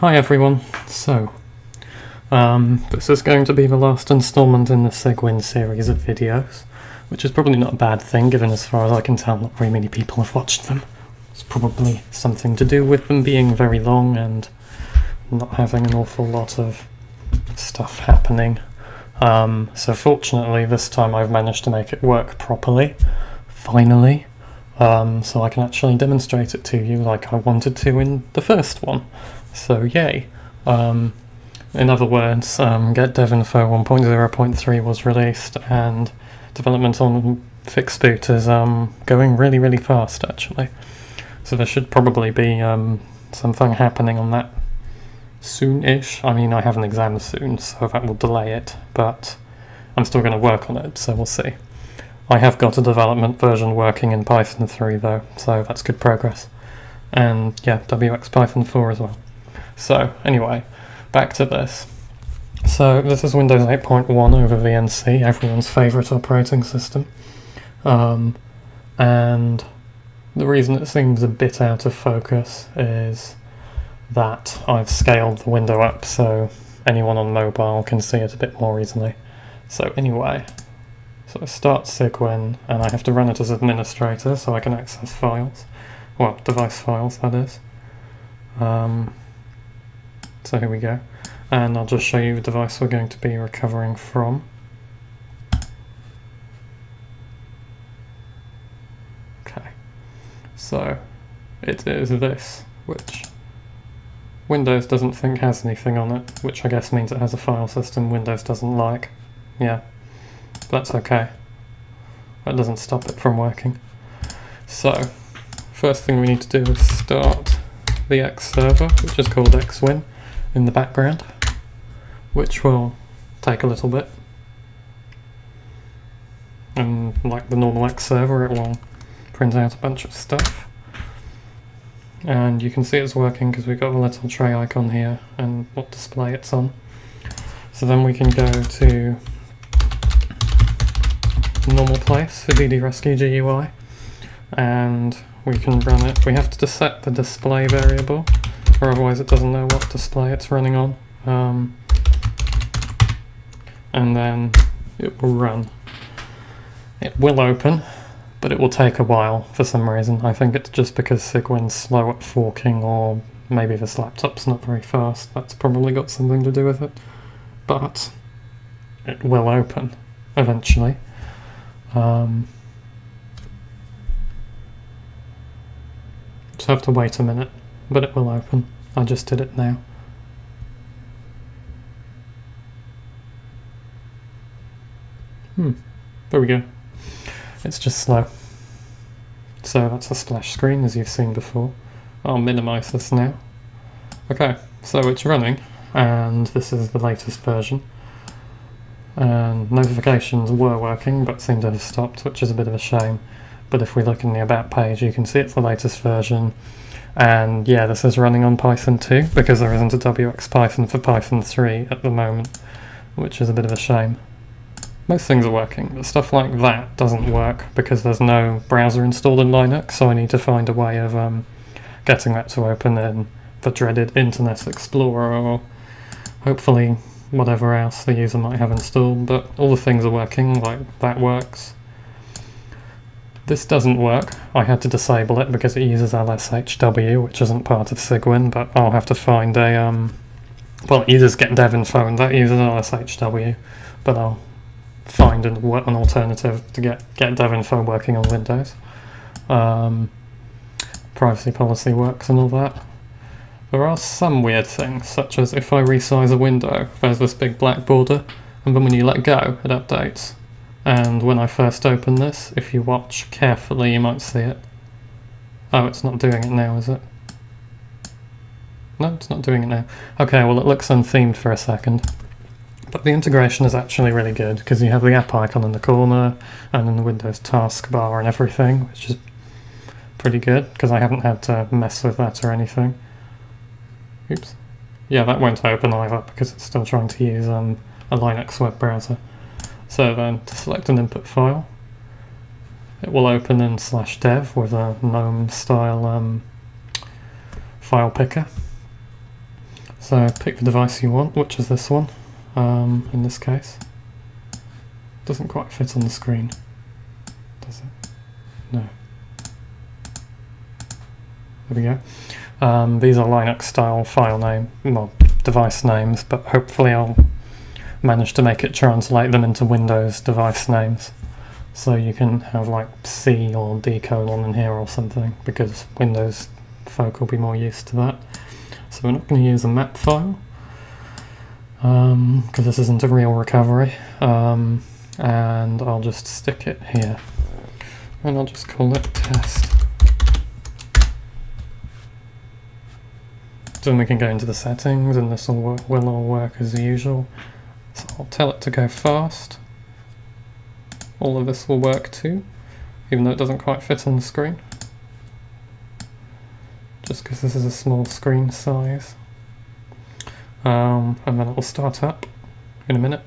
Hi everyone, this is going to be the last instalment in the Cygwin series of videos, which is probably not a bad thing given as far as I can tell not very many people have watched them. It's probably something to do with them being very long and not having an awful lot of stuff happening. So fortunately this time I've managed to make it work properly, finally, so I can actually demonstrate it to you like I wanted to in the first one. So yay. In other words, Get Dev Info 1.0.3 was released and development on fixed boot is going really fast actually. So there should probably be something happening on that soon-ish. I mean, I have an exam soon, so that will delay it, but I'm still going to work on it, so we'll see. I have got a development version working in Python 3 though, so that's good progress. And yeah, WX Python 4 as well. So anyway, back to this. So this is Windows 8.1 over VNC, everyone's favourite operating system. And the reason it seems a bit out of focus is that I've scaled the window up so anyone on mobile can see it a bit more easily. So anyway, so I start Cygwin and I have to run it as administrator so I can access files. Well, device files that is. So here we go, and I'll just show you the device we're going to be recovering from. Okay, so it is this, which Windows doesn't think has anything on it, which I guess means it has a file system Windows doesn't like. Yeah, that's okay. That doesn't stop it from working. So, first thing we need to do is start the X server, which is called Xwin, in the background, which will take a little bit. And like the normal X server, it will print out a bunch of stuff. And you can see it's working because we've got a little tray icon here and what display it's on. So then we can go to the normal place for DDRescue-GUI and we can run it. We have to set the display variable, or otherwise it doesn't know what display it's running on. And then it will run. It will open, but it will take a while for some reason. I think it's just because Cygwin's slow at forking, or maybe this laptop's not very fast. That's probably got something to do with it. But it will open eventually. Just have to wait a minute, but it will open. I just did it now. There we go. It's just slow. So that's a splash screen as you've seen before. I'll minimize this now. Okay, so it's running and this is the latest version. And notifications were working but seem to have stopped, which is a bit of a shame. But if we look in the about page you can see it's the latest version. And yeah, this is running on Python 2 because there isn't a WX Python for Python 3 at the moment, which is a bit of a shame. Most things are working, but stuff like that doesn't work because there's no browser installed in Linux, so I need to find a way of getting that to open in the dreaded Internet Explorer or hopefully whatever else the user might have installed, but all the things are working, like that works. This doesn't work. I had to disable it because it uses LSHW, which isn't part of Cygwin, but I'll have to find a, well, it uses Get Dev Info and that uses LSHW, but I'll find an alternative to get Dev Info working on Windows. Privacy policy works and all that. There are some weird things, such as if I resize a window, there's this big black border, and then when you let go, it updates. And when I first open this, if you watch carefully, you might see it. Oh, it's not doing it now, is it? No, it's not doing it now. Okay, well it looks unthemed for a second. But the integration is actually really good, because you have the app icon in the corner, and in the Windows taskbar and everything, which is pretty good, because I haven't had to mess with that or anything. Oops. Yeah, that won't open either, because it's still trying to use a Linux web browser. So then, to select an input file, it will open in /dev with a GNOME style file picker. So pick the device you want, which is this one, in this case. Doesn't quite fit on the screen, does it? No. There we go. These are Linux style file name, well, device names, but hopefully I'll manage to make it translate them into Windows device names. So you can have like C or D colon in here or something, because Windows folk will be more used to that. So we're not going to use a map file, because this isn't a real recovery, and I'll just stick it here, and I'll just call it test. So then we can go into the settings, and this will all work as usual. So I'll tell it to go fast. All of this will work too, even though it doesn't quite fit on the screen. Just because this is a small screen size. And then it will start up in a minute.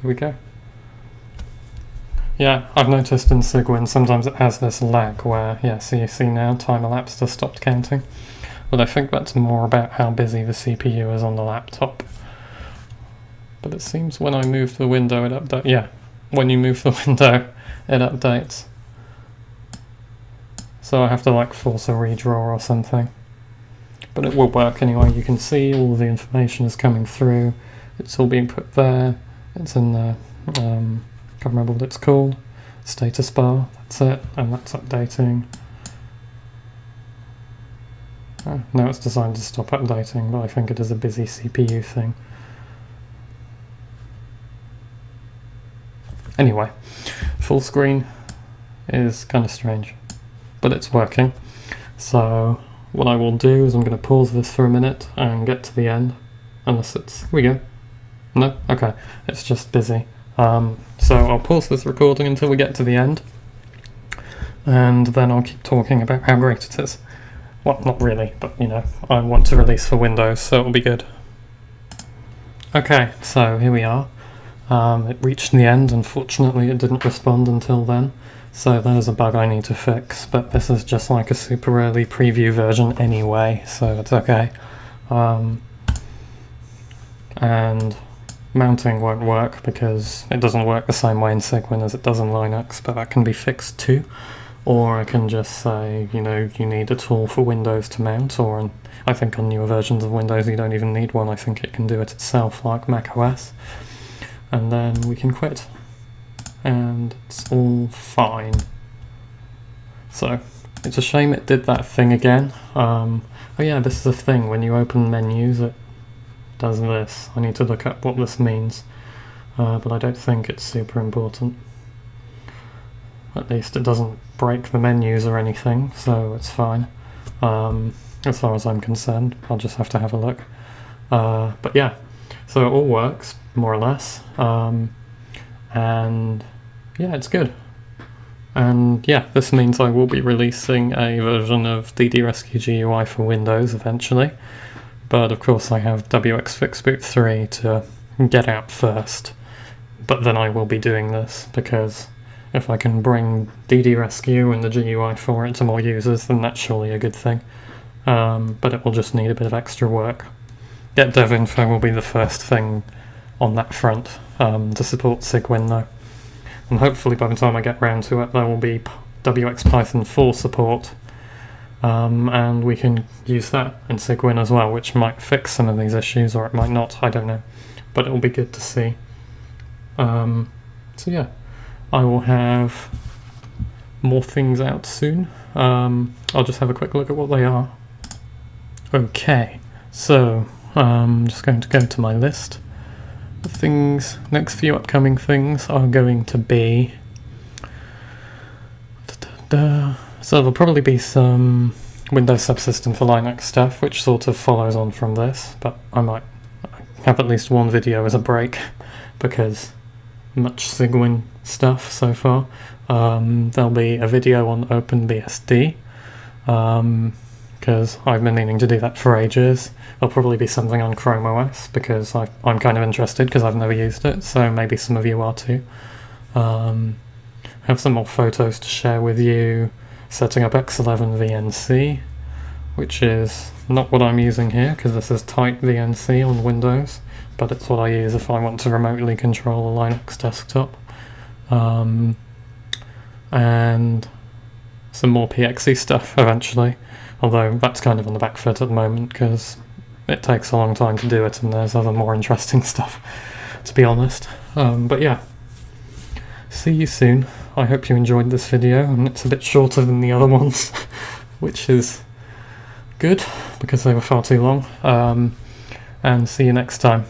There we go. Yeah, I've noticed in Cygwin sometimes it has this lag where, yeah, so you see now time elapsed has stopped counting. But I think that's more about how busy the CPU is on the laptop. But it seems when I move the window it updates. Yeah, when you move the window it updates. So I have to like force a redraw or something. But it will work anyway. You can see all of the information is coming through. It's all being put there. It's in the, can't remember what it's called. Status bar, that's it, and that's updating. Now it's designed to stop updating, but I think it is a busy CPU thing. Anyway, full screen is kind of strange, but it's working. So what I will do is I'm going to pause this for a minute and get to the end, unless it's... Here we go. No? Okay, it's just busy. So I'll pause this recording until we get to the end, and then I'll keep talking about how great it is. Well, not really, but you know, I want to release for Windows, so it'll be good. Okay, so here we are. It reached the end. Unfortunately it didn't respond until then, so there's a bug I need to fix, but this is just like a super early preview version anyway, so it's okay. And mounting won't work because it doesn't work the same way in Cygwin as it does in Linux, but that can be fixed too. Or I can just say, you know, you need a tool for Windows to mount, or I think on newer versions of Windows you don't even need one. I think it can do it itself, like macOS. And then we can quit. And it's all fine. So, it's a shame it did that thing again. Oh yeah, this is a thing, when you open menus it does this. I need to look up what this means. But I don't think it's super important. At least it doesn't break the menus or anything, so it's fine. As far as I'm concerned, I'll just have to have a look. But yeah, so it all works, more or less. And yeah, it's good. And yeah, this means I will be releasing a version of DDRescue-GUI for Windows eventually. But of course I have WXFixBoot 3 to get out first. But then I will be doing this, because if I can bring DDRescue and the GUI for it to more users, then that's surely a good thing. But it will just need a bit of extra work. Get dev info will be the first thing on that front, to support Cygwin though. And hopefully by the time I get round to it there will be WX-Python 4 support, and we can use that in Cygwin as well, which might fix some of these issues, or it might not, I don't know. But it will be good to see. So yeah, I will have more things out soon. I'll just have a quick look at what they are. Okay, so I'm just going to go to my list. The things, next few upcoming things are going to be... So there'll probably be some Windows Subsystem for Linux stuff, which sort of follows on from this, but I might have at least one video as a break, because much Cygwin stuff so far. There'll be a video on OpenBSD, because I've been meaning to do that for ages. There'll probably be something on Chrome OS, because I'm kind of interested, because I've never used it, so maybe some of you are too. have some more photos to share with you, setting up X11 VNC, which is not what I'm using here because this is Tight VNC on Windows, but it's what I use if I want to remotely control a Linux desktop. And some more PXE stuff eventually, although that's kind of on the back foot at the moment because it takes a long time to do it and there's other more interesting stuff, to be honest. But yeah, see you soon. I hope you enjoyed this video, and it's a bit shorter than the other ones, which is good because they were far too long. And see you next time.